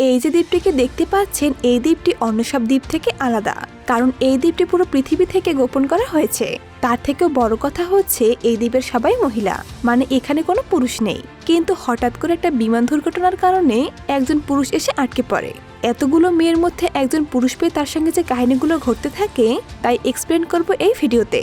এই যে দ্বীপটিকে দেখতে পাচ্ছেন, এই দ্বীপটি অন্য সব দ্বীপ থেকে আলাদা, কারণ এই দ্বীপটি পুরো পৃথিবী থেকে গোপন করা হয়েছে। তার থেকেও বড় কথা হচ্ছে এই দ্বীপের সবাই মহিলা, মানে এখানে কোনো পুরুষ নেই। কিন্তু হঠাৎ করে একটা বিমান দুর্ঘটনার কারণে একজন পুরুষ এসে আটকে পড়ে। এতগুলো মেয়ের মধ্যে একজন পুরুষ পেয়ে তার সঙ্গে যে কাহিনীগুলো ঘটতে থাকে তাই এক্সপ্লেন করব এই ভিডিওতে।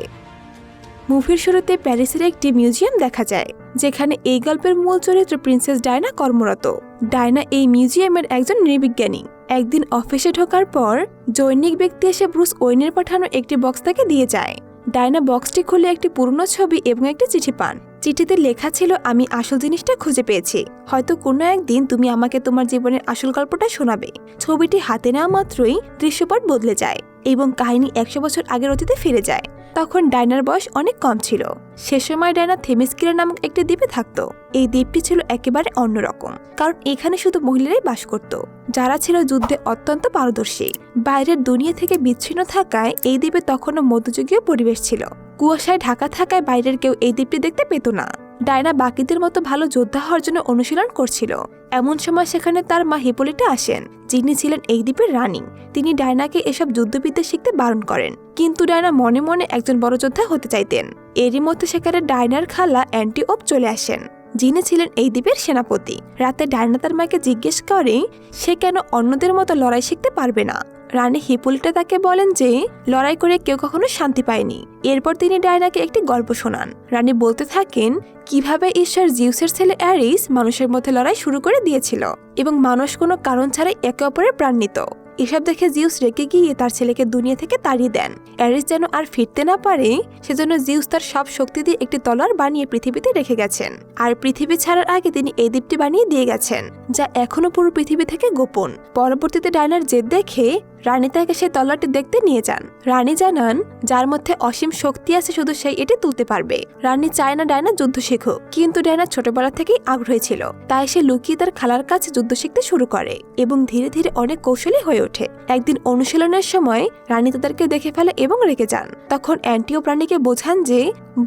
মুভির শুরুতে প্যারিসের একটি মিউজিয়াম দেখা যায়, যেখানে এই গল্পের মূল চরিত্র প্রিন্সেস ডায়না কর্মরত। ডায়না এই মিউজিয়ামের একজন নৃবিজ্ঞানী। একদিন অফিসে ঢোকার পর জৈনিক ব্যক্তি এসে ব্রুস ওয়েনের পাঠানো একটি বক্স তাকে দিয়ে যায়। ডায়না বক্সটি খুলে একটি পুরনো ছবি এবং একটি চিঠি পান। চিঠিতে লেখা ছিল, আমি আসল জিনিসটা খুঁজে পেয়েছি, হয়তো কোনো একদিন তুমি আমাকে তোমার জীবনের আসল গল্পটা শোনাবে। ছবিটি হাতে নেওয়া মাত্রই দৃশ্যপট বদলে যায় এবং কাহিনী 100 বছর আগের অতীতে ফিরে যায়। তখন ডায়নার বয়স অনেক কম ছিল। সে সময় ডায়না থেমিসকিরা নামক একটি দ্বীপে থাকত। এই দ্বীপটি ছিল একেবারে অন্যরকম, কারণ এখানে শুধু মহিলারাই বাস করত, যারা ছিল যুদ্ধে অত্যন্ত পারদর্শী। বাইরের দুনিয়া থেকে বিচ্ছিন্ন থাকায় এই দ্বীপে তখনও মধ্যযুগীয় পরিবেশ ছিল। কুয়াশায় ঢাকা থাকায় বাইরের কেউ এই দ্বীপটি দেখতে পেত না। ডায়না বাকিদের মতো ভালো যোদ্ধা হওয়ার জন্য অনুশীলন করছিল। এমন সময় সেখানে তার মা হিপোলিটা আসেন, যিনি ছিলেন এই দ্বীপের রানী। তিনি ডায়নাকে এসব যুদ্ধবিদ্যা শিখতে বারণ করেন, কিন্তু ডায়না মনে মনে একজন বড় যোদ্ধা হতে চাইতেন। এরই মধ্যে সেখানে ডায়নার খালা অ্যান্টিওপ চলে আসেন, যিনি ছিলেন এই দ্বীপের সেনাপতি। রাতে ডায়না তার মাকে জিজ্ঞেস করে সে কেন অন্যদের মতো লড়াই শিখতে পারবে না। রানী হিপোলিটা তাকে বলেন যে লড়াই করে কেউ কখনো শান্তি পায়নি। এরপর তিনি ডায়নাকে একটি গল্প শোনান। রানী বলতে থাকেন কিভাবে ঈশ্বর জিউসের ছেলে অ্যারিস মানুষের মধ্যে লড়াই শুরু করে দিয়েছিল এবং মানুষ কোনো কারণ ছাড়াই একে অপরের প্রাণ নিত। এসব দেখে জিউস রেগে গিয়ে তার ছেলেকে দুনিয়া থেকে তাড়িয়ে দেন। অ্যারিস যেন আর ফিরতে না পারে, সেজন্য জিউস তার সব শক্তি দিয়ে একটি তলোয়ার বানিয়ে পৃথিবীতে রেখে গেছেন। আর পৃথিবী ছাড়ার আগে তিনি এই দ্বীপটি বানিয়ে দিয়ে গেছেন, যা এখনো পুরো পৃথিবী থেকে গোপন। পরবর্তীতে ডায়নার জেদ দেখে রানী তাকে সেই তলোয়ারটি দেখতে নিয়ে যান। রানী জানান যার মধ্যে অসীম শক্তি আছে শুধু সেই এটি তুলতে পারবে। রানী চায় না ডায়না যুদ্ধ শেখুক, কিন্তু ডায়না ছোটবেলা থেকেই আগ্রহী ছিল, তাই সে লুকিয়ে তার খালার কাছে যুদ্ধ শিখতে শুরু করে এবং ধীরে ধীরে অনেক কৌশলী হয়ে ওঠে। একদিন অনুশীলনের সময় রানী তাদেরকে দেখে ফেলে এবং রেগে যান। তখন অ্যান্টিও রানীকে বোঝান যে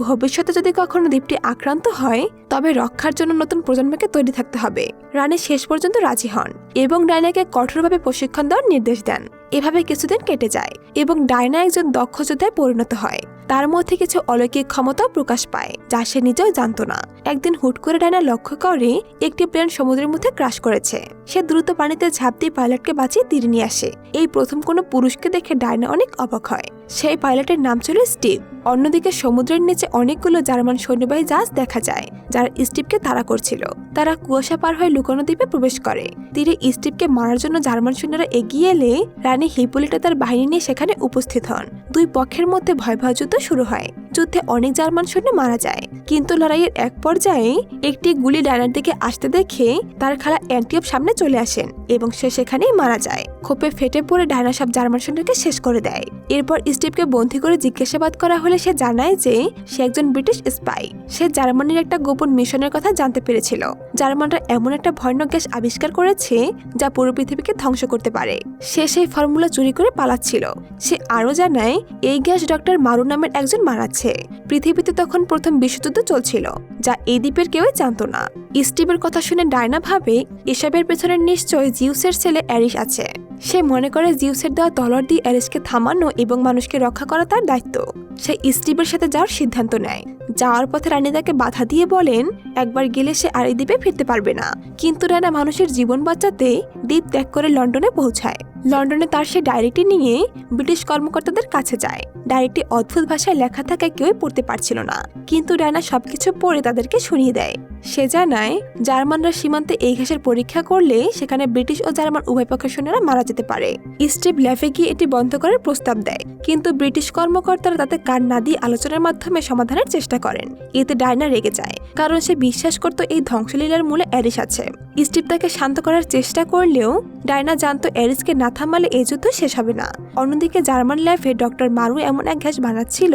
ভবিষ্যতে যদি কখনো দ্বীপটি আক্রান্ত হয় তবে রক্ষার জন্য নতুন প্রজন্মকে তৈরি থাকতে হবে। রানী শেষ পর্যন্ত রাজি হন এবং ডায়নাকে কঠোরভাবে প্রশিক্ষণ দেওয়ার নির্দেশ দেন। এভাবে কিছুদিন কেটে যায় এবং ডায়না একজন দক্ষ যোদ্ধায় পরিণত হয়। তার মধ্যে কিছু অলৌকিক ক্ষমতাও প্রকাশ পায়, যা সে নিজেও জানত না। একদিন হুট করে ডায়না লক্ষ্য করে একটি প্লেন সমুদ্রের মধ্যে ক্রাশ করেছে। সে দ্রুত পানিতে ঝাঁপ দিয়ে পাইলটকে বাঁচিয়ে তীরে নিয়ে আসে। এই প্রথম কোনো পুরুষকে দেখে ডায়না অনেক অবাক হয়। সেই পাইলটের নাম ছিল স্টিভ। অন্যদিকে সমুদ্রের নিচে অনেকগুলো জার্মান সৈন্যবাহী জাহাজ দেখা যায়, যারা স্টিভকে তাড়া করছিল। তারা কুয়াশা পার হয়ে লুকানো দ্বীপে প্রবেশ করে। তীরে স্টিভকে মারার জন্য জার্মান সৈন্যরা এগিয়ে এলে রানী হিপোলিটা তার বাহিনী নিয়ে সেখানে উপস্থিত হন। দুই পক্ষের মধ্যে ভয়াবহ যুদ্ধ শুরু হয়। যুদ্ধে অনেক জার্মান সৈন্য মারা যায়, কিন্তু লড়াইয়ের এক পর্যায়ে একটি গুলি ডায়নার দিকে আসতে দেখে তার খালা অ্যান্টিওপ সামনে চলে আসেন এবং সে সেখানেই মারা যায়। ক্ষোভে ফেটে পড়ে ডায়না সব জার্মান সৈন্যকে শেষ করে দেয়। এরপর স্টিভকে বন্দী করে জিজ্ঞাসাবাদ করা হলে সে জানায় যে সে একজন ব্রিটিশ স্পাই। সে জার্মানির একটা গোপন মিশনের কথা জানতে পেরেছিল। জার্মানরা এমন একটা ভয়ানক গ্যাস আবিষ্কার করেছে যা পুরো পৃথিবীকে ধ্বংস করতে পারে। সে সেই ফর্মুলা চুরি করে পালাচ্ছিল। সে আরো জানায় এই গ্যাস ডক্টর মারু নামের একজন মারাচ্ছে। পৃথিবীতে তখন প্রথম বিশ্বযুদ্ধ চলছিল, যা এই দ্বীপের কেউই জানত না। স্টিভের কথা শুনে ডায়না ভাবে এসবের পেছনে নিশ্চয় জিউসের ছেলে অ্যারিস আছে। সে মনে করে জিউসের দেওয়া তলোয়ার দিয়ে অ্যারিসকে থামানো এবং মানুষকে রক্ষা করা তার দায়িত্ব। সে স্টিভের সাথে যাওয়ার সিদ্ধান্ত নেয়। যাওয়ার পথে রানী তাকে বাধা দিয়ে বলেন একবার গেলে সে আর এই দ্বীপে ফিরতে পারবে না। কিন্তু ডায়না মানুষের জীবন বাঁচাতে দ্বীপ ত্যাগ করে লন্ডনে পৌঁছায়। লন্ডনে তার সে ডায়েরিটি নিয়ে ব্রিটিশ কর্মকর্তাদের কাছে যায়। ডায়েরিটি অদ্ভুত ভাষায় লেখা থাকায় কেউই পড়তে পারছিল না, কিন্তু ডায়না সবকিছু পড়ে তাদেরকে শুনিয়ে দেয়। সে জানায় জার্মানরা সীমান্তে এই ঘাসের পরীক্ষা করলে সেখানে ব্রিটিশ ও জার্মান উভয় পক্ষের সৈন্যরা মারা যেতে পারে। স্টিভ ল্যাফে গিয়ে এটি বন্ধ করার প্রস্তাব দেয়, কিন্তু ব্রিটিশ কর্মকর্তারা তাতে কান না দিয়ে আলোচনার মাধ্যমে সমাধানের চেষ্টা করেন। এতে ডায়না রেগে যায়, কারণ সে বিশ্বাস করত এই ধ্বংসলীলার মূলে অ্যারিস আছে। স্টিভ তাকে শান্ত করার চেষ্টা করলেও ডায়না জানতো অ্যারিসকে না থামালে এই যুদ্ধ শেষ হবে না। অন্যদিকে জার্মান ল্যাফে ডক্টর মারু এমন এক গ্যাস বানাচ্ছিল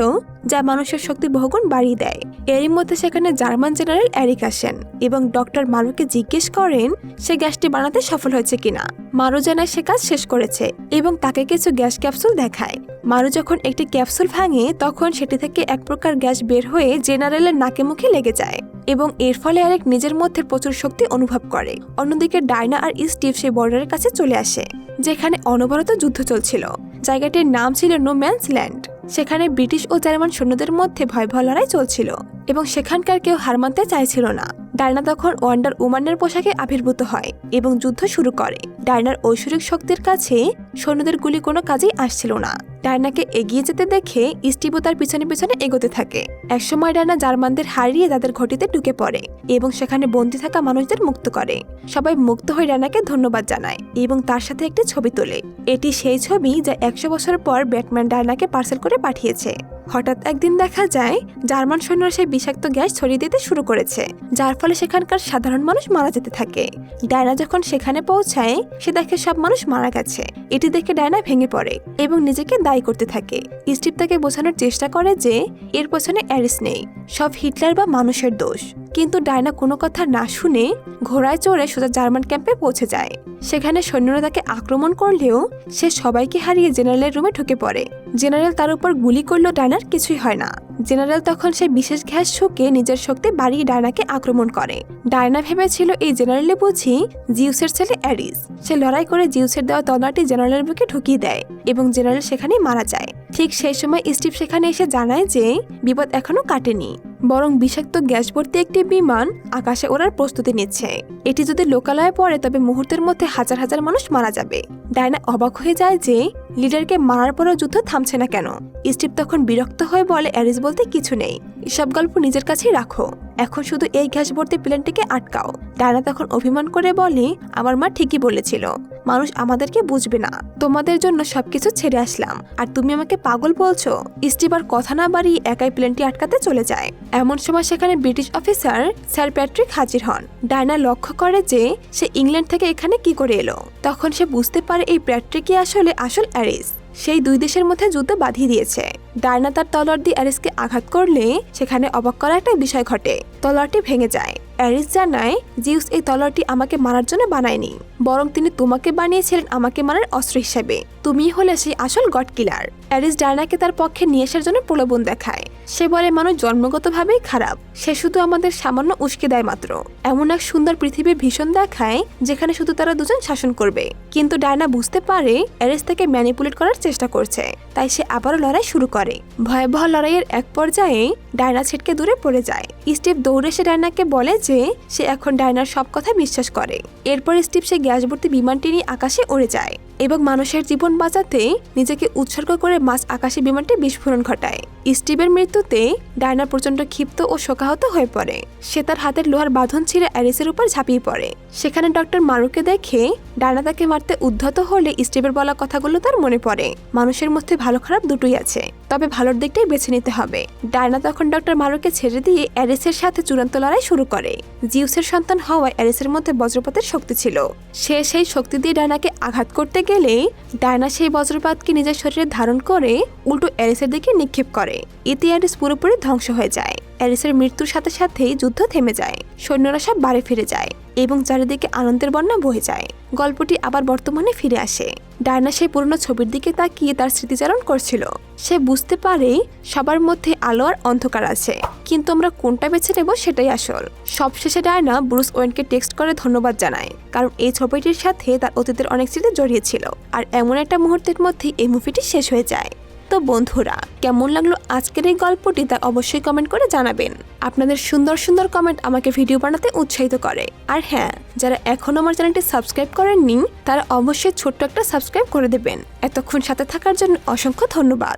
যা মানুষের শক্তি বহুগুণ বাড়িয়ে দেয়। এরই মধ্যে সেখানে জার্মান জেনারেল এরিক আসেন এবং ডক্টর মারুকে জিজ্ঞেস করেন সে গ্যাসটি বানাতে সফল হয়েছে কিনা। মারু জানায় সে কাজ শেষ করেছে এবং তাকে কিছু গ্যাস ক্যাপসুল দেখায়। মারু যখন একটি ক্যাপসুল ভাঙে তখন সেটি থেকে এক প্রকার গ্যাস বের হয়ে জেনারেলের নাকে মুখে লেগে যায় এবং এর ফলে অ্যালেক নিজের মধ্যে প্রচুর শক্তি অনুভব করে। অন্যদিকে ডায়না আর স্টিভ সেই বর্ডারের কাছে চলে আসে যেখানে অনবরত যুদ্ধ চলছিল। জায়গাটির নাম ছিল নো ম্যানস ল্যান্ড। সেখানে ব্রিটিশ ও জার্মান সৈন্যদের মধ্যে ভয়াবহ লড়াই চলছিল এবং সেখানকার কেউ হার মানতে চাইছিল না। ডায়না তখন ওয়ান্ডার উমানের পোশাকে আবির্ভূত হয় এবং যুদ্ধ শুরু করে। ডায়নার ঐশ্বরিক শক্তির কাছে সৈন্যদের গুলি কোনো কাজেই আসছিল না। ডায়নাকে এগিয়ে যেতে দেখে স্টিভও তার পিছনে পিছনে এগোতে থাকে। একসময় ডায়না জার্মানদের হারিয়ে তাদের ঘটিতে ঢুকে পড়ে এবং সেখানে বন্দী থাকা মানুষদের মুক্ত করে। সবাই মুক্ত হয়ে ডায়নাকে ধন্যবাদ জানায় এবং তার সাথে একটি ছবি তোলে। এটি সেই ছবি যা 100 বছর পর ব্যাটম্যান ডায়নাকে পার্সেল করে পাঠিয়েছে। হঠাৎ একদিন দেখা যায় জার্মান সৈন্যরা সেই বিষাক্ত গ্যাস ছড়িয়ে দিতে শুরু করেছে, যার ফলে সেখানকার সাধারণ মানুষ মারা যেতে থাকে। ডায়না যখন সেখানে পৌঁছায় সে দেখে সব মানুষ মারা গেছে। এটি দেখে ডায়না ভেঙে পড়ে এবং নিজেকে দায়ী করতে থাকে। স্টিভ তাকে বোঝানোর চেষ্টা করে যে এর পেছনে অ্যারিস নেই, সব হিটলার বা মানুষের দোষ। কিন্তু ডায়না কোনো কথা না শুনে ঘোড়ায় চড়ে সোজা জার্মান ক্যাম্পে পৌঁছে যায়। সেখানে সৈন্যরা তাকে আক্রমণ করলেও সে সবাইকে হারিয়ে জেনারেলের রুমে ঢুকে পড়ে। জেনারেল তার উপর গুলি করলেও ডায়নার কিছুই হয় না। জেনারেল তখন সেই বিশেষ গ্যাস শুকে নিজের শক্তি বাড়িয়ে ডায়নাকে আক্রমণ করে। ডায়না ভেবেছিল এই জেনারেলে বুঝি জিউসের ছেলে অ্যারিস। সে লড়াই করে জিউসের দেওয়া তলোয়ারটি জেনারেলের বুকে ঢুকিয়ে দেয় এবং জেনারেল সেখানেই মারা যায়। ঠিক সেই সময় স্টিভ সেখানে এসে জানায় যে বিপদ এখনো কাটেনি, বরং বিষাক্ত গ্যাস ভর্তি একটি বিমান আকাশে ওড়ার প্রস্তুতি নিচ্ছে। এটি যদি লোকালয়ে পড়ে তবে মুহূর্তের মধ্যে হাজার হাজার মানুষ মারা যাবে। ডায়না অবাক হয়ে যায় যে লিডারকে মারার পরেও যুদ্ধ থামছে না কেন। স্টিভ তখন বিরক্ত হয়ে বলে অ্যারিস বলতে কিছু নেই, এসব গল্প নিজের কাছেই রাখো, এখন শুধু এই গ্যাস ভর্তি প্লেনটিকে আটকাও। ডায়না তখন অভিমান করে বলে আমার মা ঠিকই বলেছিল, মানুষ আমাদেরকে বুঝবে না, তোমাদের জন্য সবকিছু ছেড়ে আসলাম আর তুমি আমাকে পাগল বলছো। স্টিভ আর কথা না বাড়িয়ে একাই প্লেনটি আটকাতে চলে যায়। এমন সময় সেখানে ব্রিটিশ অফিসার স্যার প্যাট্রিক হাজির হন। ডায়না লক্ষ্য করে যে সে ইংল্যান্ড থেকে এখানে কি করে এলো। তখন সে বুঝতে পারে এই প্যাট্রিকই আসলে আসল অ্যারিস। সেই দুই দেশের মধ্যে যুদ্ধ বাঁধিয়ে দিয়েছে। ডায়না তার তলোয়ার দিয়ে অ্যারিসকে আঘাত করলে সেখানে অবাক করা একটা বিষয় ঘটে, তলোয়ারটি ভেঙে যায়। অ্যারিস জানায় জিউস এই তলোয়ারটি আমাকে মারার জন্য বানায়নি, বরং তিনি তোমাকে বানিয়েছিলেন আমাকে মারার অস্ত্র হিসেবে। তুমি হলে সেই আসল গড কিলার। অ্যারিস ডায়নাকে তার পক্ষে নিয়ে আসার জন্য প্রলোভন দেখায়। সে বলে মানুষ জন্মগতভাবেই খারাপ, সে শুধু আমাদের সামান্য উস্কে দেয় মাত্র। এমন এক সুন্দর পৃথিবী ভীষণ দেখায় যেখানে শুধু তারা দুজন শাসন করবে। কিন্তু ডায়না বুঝতে পারে অ্যারিস তাকে ম্যানিপুলেট করার চেষ্টা করছে, তাই সে আবারও লড়াই শুরু করে। ভয়াবহ লড়াইয়ের এক পর্যায়ে ডায়না ছিটকে দূরে পড়ে যায়। স্টিভ দৌড়ে এসে ডায়নাকে বলে যে সে এখন ডায়নার সব কথা বিশ্বাস করে। এরপর স্টিভ সে গ্যাস ভর্তি বিমানটি নিয়ে আকাশে উড়ে যায় এবং মানুষের জীবন বাঁচাতে নিজেকে উৎসর্গ করে মাঝ আকাশে বিমানটি বিস্ফোরণ ঘটায়। স্টিভের মৃত্যুতে ডায়না প্রচন্ড ক্ষিপ্ত ও শোকাহত হয়ে পড়ে। সে তার হাতের লোহার বাঁধন ছিঁড়ে অ্যারিসের উপর ঝাঁপিয়ে পড়ে। সেখানে ডক্টর মারুকে দেখে ডায়না তাকে মারতে উদ্ধত হলে স্টিভের বলা কথাগুলো তার মনে পড়ে। মানুষের মধ্যে ভালো খারাপ দুটোই আছে, তবে ভালোর দিকটাই বেছে নিতে হবে। ডায়না তখন ডক্টর মারুকে ছেড়ে দিয়ে অ্যারিসের সাথে চূড়ান্ত লড়াই শুরু করে। জিউসের সন্তান হওয়ায় অ্যারিসের মধ্যে বজ্রপাতের শক্তি ছিল। সে সেই শক্তি দিয়ে ডায়নাকে আঘাত করতে গেলে ডায়না সেই বজ্রপাতকে নিজের শরীরে ধারণ করে উল্টো অ্যারিসের দিকে নিক্ষেপ করে। এতে অ্যারিস পুরোপুরি ধ্বংস হয়ে যায়। অ্যারিসের মৃত্যুর সাথে সাথেই যুদ্ধ থেমে যায়। সৈন্যরা সব বাড়ি ফিরে যায় এবং চারিদিকে আনন্দের বন্যা বয়ে যায়। গল্পটি আবার বর্তমানে ফিরে আসে। ডায়না সেই পুরনো ছবির দিকে তাকিয়ে তার স্মৃতিচারণ করছিল। সে বুঝতে পারে সবার মধ্যে আলো আর অন্ধকার আছে, কিন্তু আমরা কোনটা বেছে নেব সেটাই আসল। সবশেষে ডায়না ব্রুস ওয়েনকে টেক্সট করে ধন্যবাদ জানায়, কারণ এই ছবিটির সাথে তার অতীতের অনেক স্মৃতি জড়িয়ে ছিল। আর এমন একটা মুহূর্তের মধ্যেই এই মুভিটি শেষ হয়ে যায়। তো বন্ধুরা, কেমন লাগলো আজকের এই গল্পটি তা অবশ্যই কমেন্ট করে জানাবেন। আপনাদের সুন্দর সুন্দর কমেন্ট আমাকে ভিডিও বানাতে উৎসাহিত করে। আর হ্যাঁ, যারা এখনো আমার চ্যানেলটি সাবস্ক্রাইব করেননি তারা অবশ্যই ছোট্ট একটা সাবস্ক্রাইব করে দেবেন। এতক্ষণ সাথে থাকার জন্য অসংখ্য ধন্যবাদ।